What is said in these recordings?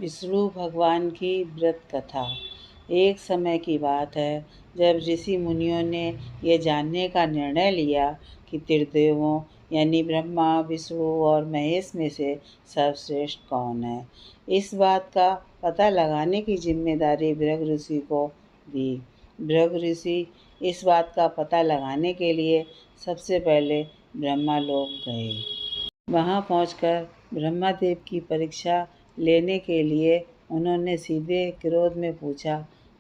विष्णु भगवान की व्रत कथा। एक समय की बात है जब ऋषि मुनियों ने यह जानने का निर्णय लिया कि त्रिदेवों यानी ब्रह्मा, विष्णु और महेश में से सर्वश्रेष्ठ कौन है। इस बात का पता लगाने की जिम्मेदारी भृगु ऋषि को दी। भृगु ऋषि इस बात का पता लगाने के लिए सबसे पहले ब्रह्मा लोक गए। वहाँ पहुंचकर ब्रह्मदेव की परीक्षा लेने के लिए उन्होंने सीधे क्रोध में पूछा,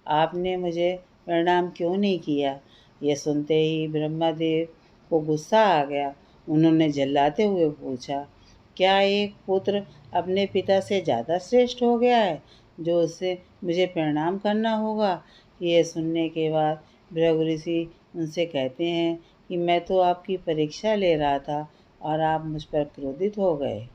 आपने मुझे प्रणाम क्यों नहीं किया। यह सुनते ही ब्रह्मदेव को गुस्सा आ गया। उन्होंने झल्लाते हुए पूछा, क्या एक पुत्र अपने पिता से ज़्यादा श्रेष्ठ हो गया है जो उससे मुझे प्रणाम करना होगा। यह सुनने के बाद भृगु ऋषि उनसे कहते हैं कि मैं तो आपकी परीक्षा ले रहा था और आप मुझ पर क्रोधित हो गए।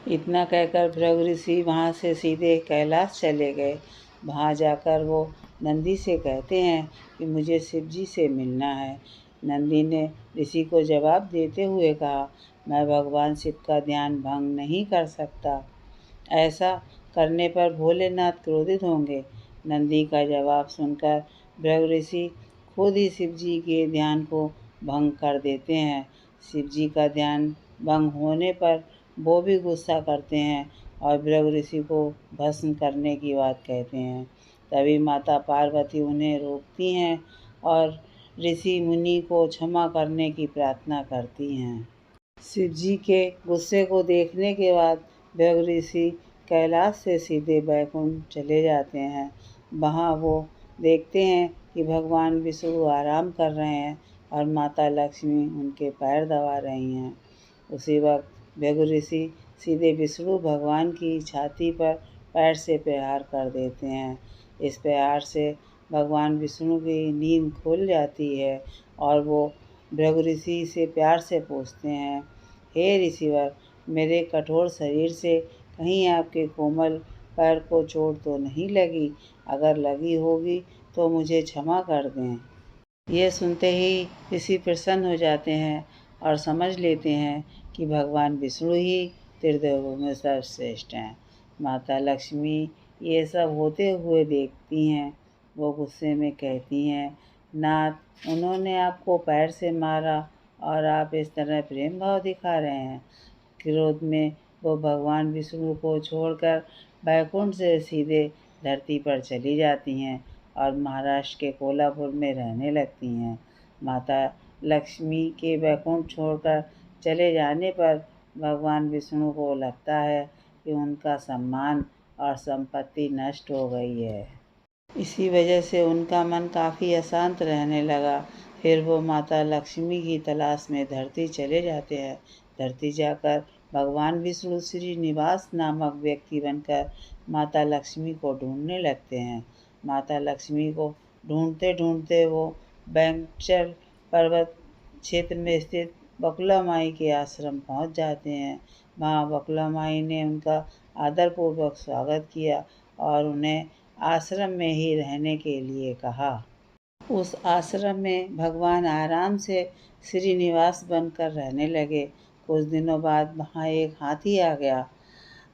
इतना कहकर भृगु ऋषि वहाँ से सीधे कैलाश चले गए। वहाँ जाकर वो नंदी से कहते हैं कि मुझे शिव जी से मिलना है। नंदी ने ऋषि को जवाब देते हुए कहा, मैं भगवान शिव का ध्यान भंग नहीं कर सकता। ऐसा करने पर भोलेनाथ क्रोधित होंगे। नंदी का जवाब सुनकर भृगु ऋषि खुद ही शिव जी के ध्यान को भंग कर देते हैं। शिव जी का ध्यान भंग होने पर वो भी गुस्सा करते हैं और भृगु ऋषि को भस्म करने की बात कहते हैं। तभी माता पार्वती उन्हें रोकती हैं और ऋषि मुनि को क्षमा करने की प्रार्थना करती हैं। शिव जी के गुस्से को देखने के बाद भृगु ऋषि कैलाश से सीधे बैकुंठ चले जाते हैं। वहाँ वो देखते हैं कि भगवान विष्णु आराम कर रहे हैं और माता लक्ष्मी उनके पैर दबा रही हैं। उसी वक्त भृगु ऋषि सीधे विष्णु भगवान की छाती पर पैर से प्रहार कर देते हैं। इस प्रहार से भगवान विष्णु की नींद खुल जाती है और वो भृगु ऋषि से प्यार से पूछते हैं, हे ऋषिवर, मेरे कठोर शरीर से कहीं आपके कोमल पैर को चोट तो नहीं लगी। अगर लगी होगी तो मुझे क्षमा कर दें। यह सुनते ही ऋषि प्रसन्न हो जाते हैं और समझ लेते हैं कि भगवान विष्णु ही त्रिदेवों में सर्वश्रेष्ठ हैं। माता लक्ष्मी ये सब होते हुए देखती हैं। वो गुस्से में कहती हैं, नाथ, उन्होंने आपको पैर से मारा और आप इस तरह प्रेम भाव दिखा रहे हैं। क्रोध में वो भगवान विष्णु को छोड़कर बैकुंठ से सीधे धरती पर चली जाती हैं और महाराष्ट्र के कोल्हापुर में रहने लगती हैं। माता लक्ष्मी के बैकुंठ छोड़कर चले जाने पर भगवान विष्णु को लगता है कि उनका सम्मान और संपत्ति नष्ट हो गई है। इसी वजह से उनका मन काफ़ी अशांत रहने लगा। फिर वो माता लक्ष्मी की तलाश में धरती चले जाते हैं। धरती जाकर भगवान विष्णु श्रीनिवास नामक व्यक्ति बनकर माता लक्ष्मी को ढूंढने लगते हैं। माता लक्ष्मी को ढूंढते ढूंढते वो बैंचल पर्वत क्षेत्र में स्थित बकुला माई के आश्रम पहुंच जाते हैं। वहाँ बकुला माई ने उनका आदरपूर्वक स्वागत किया और उन्हें आश्रम में ही रहने के लिए कहा। उस आश्रम में भगवान आराम से श्रीनिवास बनकर रहने लगे। कुछ दिनों बाद वहाँ एक हाथी आ गया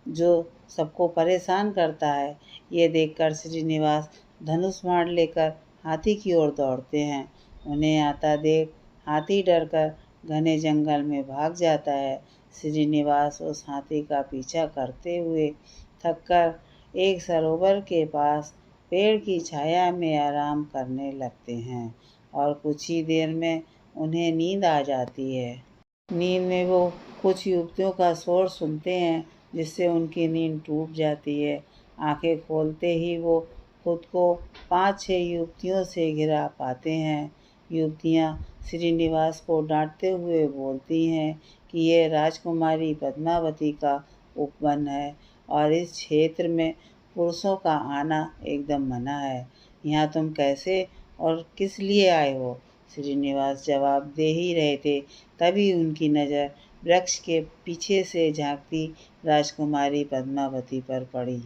जो सबको परेशान करता है। ये देखकर श्रीनिवास धनुष बाण लेकर हाथी की ओर दौड़ते हैं। उन्हें आता देख हाथी डरकर घने जंगल में भाग जाता है। श्रीनिवास उस हाथी का पीछा करते हुए थककर एक सरोवर के पास पेड़ की छाया में आराम करने लगते हैं और कुछ ही देर में उन्हें नींद आ जाती है। नींद में वो कुछ युवतियों का शोर सुनते हैं जिससे उनकी नींद टूट जाती है। आंखें खोलते ही वो खुद को 5-6 युवतियों से घिरा पाते हैं। युवतियाँ श्रीनिवास को डांटते हुए बोलती हैं कि ये राजकुमारी पद्मावती का उपवन है और इस क्षेत्र में पुरुषों का आना एकदम मना है। यहाँ तुम कैसे और किस लिए आए हो। श्रीनिवास जवाब दे ही रहे थे तभी उनकी नज़र वृक्ष के पीछे से झांकती राजकुमारी पद्मावती पर पड़ी।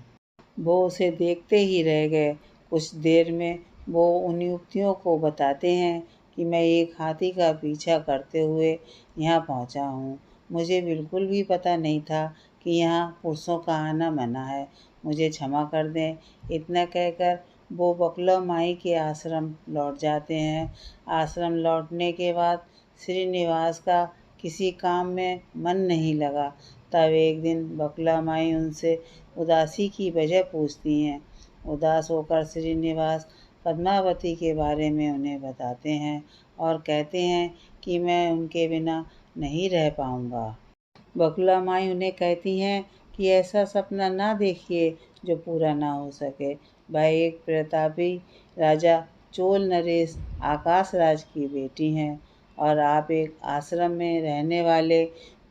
वो उसे देखते ही रह गए। कुछ देर में वो उन युवतियों को बताते हैं कि मैं एक हाथी का पीछा करते हुए यहाँ पहुँचा हूँ। मुझे बिल्कुल भी पता नहीं था कि यहाँ पुरुषों का आना मना है। मुझे क्षमा कर दें। इतना कहकर वो बकुला माई के आश्रम लौट जाते हैं। आश्रम लौटने के बाद श्रीनिवास का किसी काम में मन नहीं लगा। तब एक दिन बकुला माई उनसे उदासी की वजह पूछती हैं। उदास होकर श्रीनिवास पद्मावती के बारे में उन्हें बताते हैं और कहते हैं कि मैं उनके बिना नहीं रह पाऊँगा। बकुला माई उन्हें कहती हैं कि ऐसा सपना ना देखिए जो पूरा ना हो सके। वह एक प्रतापी राजा चोल नरेश आकाश राज की बेटी हैं और आप एक आश्रम में रहने वाले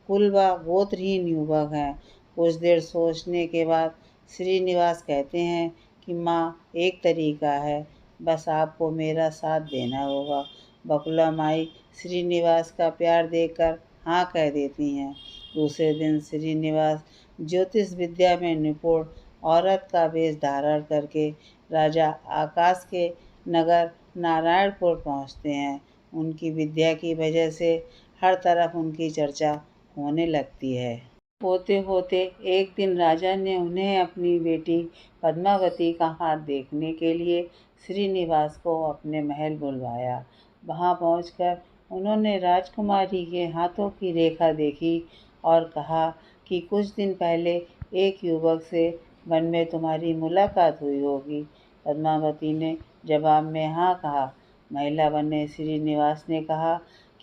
कुल व गोत्रहीन युवक हैं। कुछ देर सोचने के बाद श्रीनिवास कहते हैं कि माँ, एक तरीका है, बस आपको मेरा साथ देना होगा। बकुला माई श्रीनिवास का प्यार देखकर हाँ कह देती हैं। दूसरे दिन श्रीनिवास ज्योतिष विद्या में निपुण औरत का वेश धारण करके राजा आकाश के नगर नारायणपुर पहुँचते हैं। उनकी विद्या की वजह से हर तरफ उनकी चर्चा होने लगती है। होते होते एक दिन राजा ने उन्हें अपनी बेटी पद्मावती का हाथ देखने के लिए श्रीनिवास को अपने महल बुलवाया। वहां पहुंचकर उन्होंने राजकुमारी के हाथों की रेखा देखी और कहा कि कुछ दिन पहले एक युवक से वन में तुम्हारी मुलाकात हुई होगी। पद्मावती ने जवाब में हाँ कहा। महिला बने श्रीनिवास ने कहा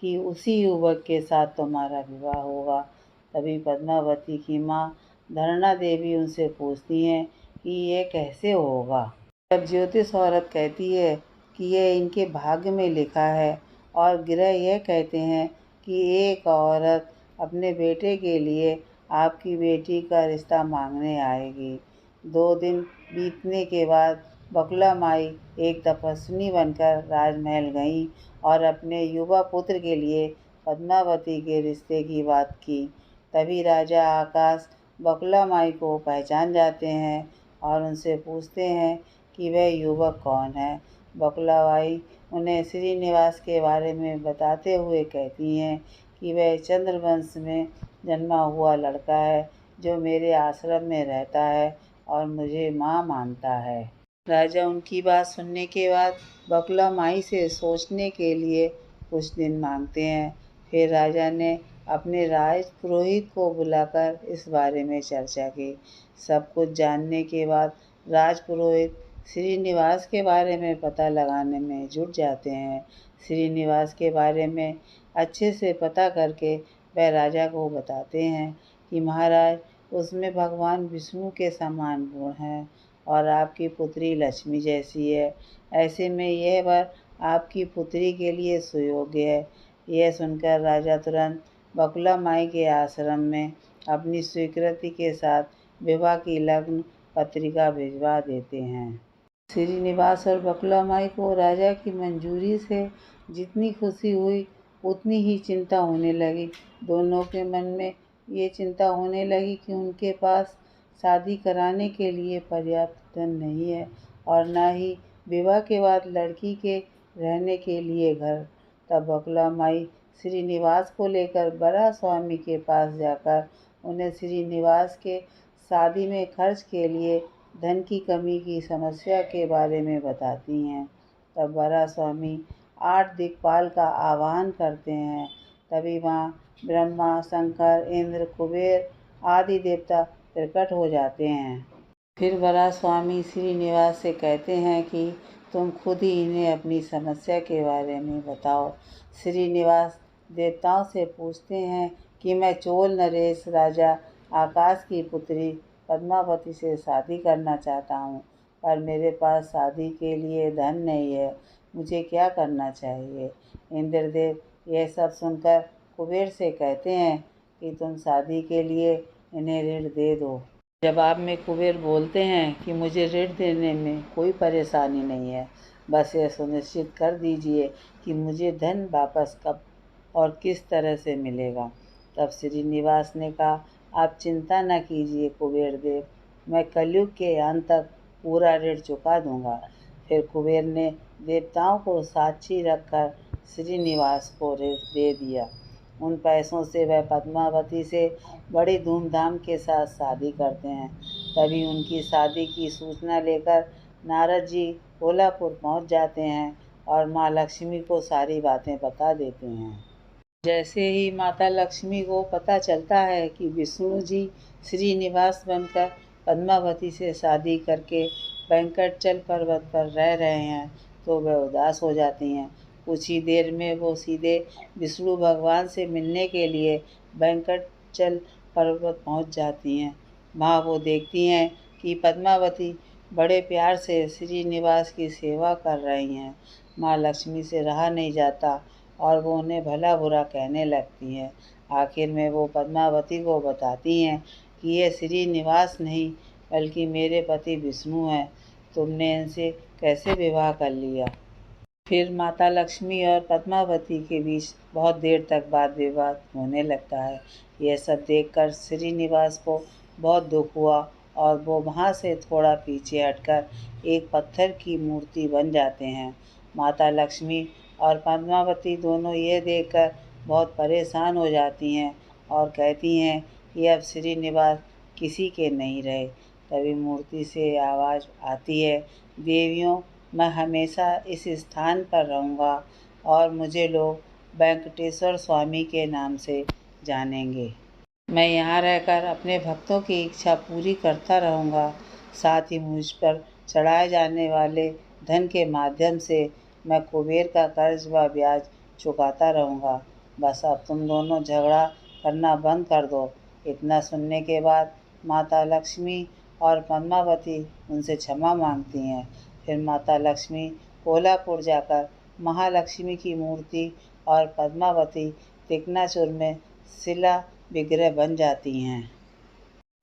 कि उसी युवक के साथ तुम्हारा विवाह होगा। तभी पद्मावती की माँ धरणा देवी उनसे पूछती हैं कि ये कैसे होगा। तब ज्योतिष औरत कहती है कि यह इनके भाग्य में लिखा है और ग्रह यह कहते हैं कि एक औरत अपने बेटे के लिए आपकी बेटी का रिश्ता मांगने आएगी। 2 दिन बीतने के बाद बकुला माई एक तपस्विनी बनकर राजमहल गईं और अपने युवा पुत्र के लिए पद्मावती के रिश्ते की बात की। तभी राजा आकाश बकुला माई को पहचान जाते हैं और उनसे पूछते हैं कि वह युवक कौन है। बकुला माई उन्हें श्रीनिवास के बारे में बताते हुए कहती हैं कि वह चंद्रवंश में जन्मा हुआ लड़का है जो मेरे आश्रम में रहता है और मुझे माँ मानता है। राजा उनकी बात सुनने के बाद बकुला माई से सोचने के लिए कुछ दिन मांगते हैं। फिर राजा ने अपने राज पुरोहित को बुलाकर इस बारे में चर्चा की। सब कुछ जानने के बाद राज पुरोहित श्रीनिवास के बारे में पता लगाने में जुट जाते हैं। श्रीनिवास के बारे में अच्छे से पता करके वह राजा को बताते हैं कि महाराज, उसमें भगवान विष्णु के समान गुण हैं और आपकी पुत्री लक्ष्मी जैसी है। ऐसे में यह वर आपकी पुत्री के लिए सुयोग्य है। यह सुनकर राजा तुरंत बकुला माई के आश्रम में अपनी स्वीकृति के साथ विवाह की लग्न पत्रिका भिजवा देते हैं। श्रीनिवास और बकुला माई को राजा की मंजूरी से जितनी खुशी हुई उतनी ही चिंता होने लगी। दोनों के मन में ये चिंता होने लगी कि उनके पास शादी कराने के लिए पर्याप्त धन नहीं है और न ही विवाह के बाद लड़की के रहने के लिए घर। तब बकुला माई श्रीनिवास को लेकर बड़ा स्वामी के पास जाकर उन्हें श्रीनिवास के शादी में खर्च के लिए धन की कमी की समस्या के बारे में बताती हैं। तब बड़ा स्वामी 8 दिक्पाल का आह्वान करते हैं। तभी वहाँ ब्रह्मा, शंकर, इंद्र, कुबेर आदि देवता प्रकट हो जाते हैं। फिर बड़ा स्वामी श्रीनिवास से कहते हैं कि तुम खुद ही इन्हें अपनी समस्या के बारे में बताओ। श्रीनिवास देवताओं से पूछते हैं कि मैं चोल नरेश राजा आकाश की पुत्री पद्मावती से शादी करना चाहता हूँ, पर मेरे पास शादी के लिए धन नहीं है। मुझे क्या करना चाहिए? इंद्रदेव यह सब सुनकर कुबेर से कहते हैं कि तुम शादी के लिए इन्हें ऋण दे दो। जवाब में कुबेर बोलते हैं कि मुझे ऋण देने में कोई परेशानी नहीं है, बस यह सुनिश्चित कर दीजिए कि मुझे धन वापस कब और किस तरह से मिलेगा। तब श्रीनिवास ने कहा, आप चिंता न कीजिए कुबेर देव, मैं कलयुग के अंत तक पूरा ऋण चुका दूंगा। फिर कुबेर ने देवताओं को साक्षी रखकर श्रीनिवास को ऋण दे दिया। उन पैसों से वह पद्मावती से बड़ी धूमधाम के साथ शादी करते हैं। तभी उनकी शादी की सूचना लेकर नारद जी कोल्हापुर पहुंच जाते हैं और माँ लक्ष्मी को सारी बातें बता देते हैं। जैसे ही माता लक्ष्मी को पता चलता है कि विष्णु जी श्रीनिवास बनकर पद्मावती से शादी करके वेंकटचल पर्वत पर रह रहे हैं तो वह उदास हो जाती हैं। कुछ ही देर में वो सीधे विष्णु भगवान से मिलने के लिए वेंकटचल पर्वत पहुंच जाती हैं। वहाँ वो देखती हैं कि पद्मावती बड़े प्यार से श्रीनिवास की सेवा कर रही हैं। माँ लक्ष्मी से रहा नहीं जाता और वो उन्हें भला बुरा कहने लगती हैं। आखिर में वो पद्मावती को बताती हैं कि ये श्रीनिवास नहीं बल्कि मेरे पति विष्णु हैं। तुमने इनसे कैसे विवाह कर लिया? फिर माता लक्ष्मी और पद्मावती के बीच बहुत देर तक वाद विवाद होने लगता है। यह सब देखकर श्रीनिवास को बहुत दुख हुआ और वो वहाँ से थोड़ा पीछे हटकर एक पत्थर की मूर्ति बन जाते हैं। माता लक्ष्मी और पद्मावती दोनों ये देखकर बहुत परेशान हो जाती हैं और कहती हैं कि अब श्रीनिवास किसी के नहीं रहे। तभी मूर्ति से आवाज़ आती है, देवियों, मैं हमेशा इस स्थान पर रहूँगा और मुझे लोग वेंकटेश्वर स्वामी के नाम से जानेंगे। मैं यहाँ रहकर अपने भक्तों की इच्छा पूरी करता रहूँगा। साथ ही मुझ पर चढ़ाए जाने वाले धन के माध्यम से मैं कुबेर का कर्ज व ब्याज चुकाता रहूँगा। बस अब तुम दोनों झगड़ा करना बंद कर दो। इतना सुनने के बाद माता लक्ष्मी और पद्मावती उनसे क्षमा मांगती हैं। फिर माता लक्ष्मी कोल्हापुर जाकर महालक्ष्मी की मूर्ति और पद्मावती तिकनाचुर में शिला विग्रह बन जाती हैं।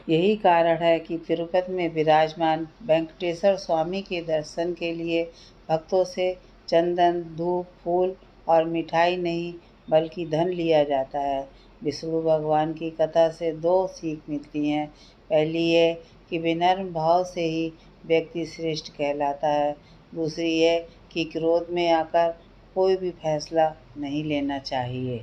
यही कारण है कि तिरुपति में विराजमान वेंकटेश्वर स्वामी के दर्शन के लिए भक्तों से चंदन, धूप, फूल और मिठाई नहीं बल्कि धन लिया जाता है। विष्णु भगवान की कथा से दो सीख मिलती हैं। पहली ये कि विनम्र भाव से ही व्यक्ति श्रेष्ठ कहलाता है। दूसरी ये कि क्रोध में आकर कोई भी फैसला नहीं लेना चाहिए।